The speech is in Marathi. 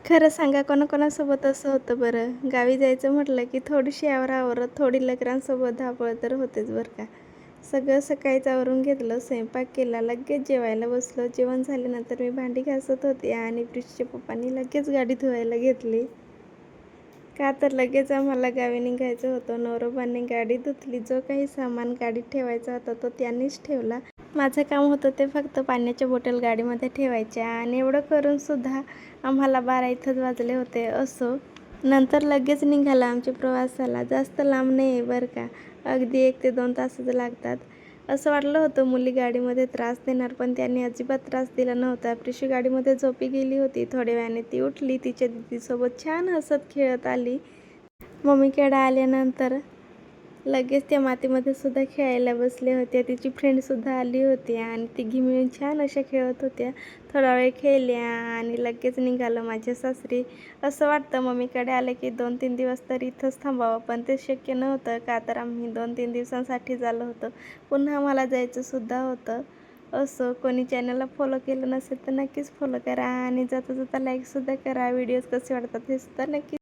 खरं सांगा कोणाकोणासोबत असं होतं बरं? गावी जायचं म्हटलं की थोडीशी आवराआवर, थोडी लेकरांसोबत धावपळ तर होतेच बरं का. सगळं सकाळीच आवरून घेतलं, स्वयंपाक केला, लगेच जेवायला बसलो. जेवण झाल्यानंतर मी भांडी घासत होते आणि प्रिशच्या पप्पांनी लगेच गाडी धुवायला घेतली. का तर लगेच आम्हाला गावी निघायचं होतं. नवरोबांनी गाडी धुतली. जो काही सामान गाडीत ठेवायचा होता तो त्यांनीच ठेवला. माझं काम होतं ते फक्त पाण्याच्या बॉटल गाडीमध्ये ठेवायच्या आणि एवढं करूनसुद्धा आम्हाला 12 इथंच वाजले होते. असो, नंतर लगेच निघाला आमच्या प्रवासाला. जास्त लांब नाही आहे बरं का. अगदी 1 ते 2 तासच लागतात. असं वाटलं होतं मुली गाडीमध्ये त्रास देणार, पण त्यांनी अजिबात त्रास दिला नव्हता. प्रिशू गाडीमध्ये झोपी गेली होती. थोड्या वेळाने ती उठली. तिच्या दीदीसोबत छान हसत खेळत आली. मम्मीकडे आल्यानंतर लगेच त्या मातीमध्ये सुद्धा खेळायला बसल्या होत्या. तिची फ्रेंडसुद्धा आली होती आणि तिघी मिळून छान अशा खेळत होत्या. थोडा वेळ खेळल्या आणि लगेच निघालो माझ्या सासरी. असं वाटतं मम्मीकडे आले की 2-3 दिवस तर इथंच थांबावं, पण ते शक्य नव्हतं का तर आम्ही 2-3 दिवसांसाठीच आलो होतो. पुन्हा मला जायचंसुद्धा होतं. असो, कोणी चॅनलला फॉलो केलं नसेल तर नक्कीच फॉलो करा आणि जाता जाता लाईकसुद्धा करा. व्हिडिओज कसे वाटतात हे सुद्धा नक्की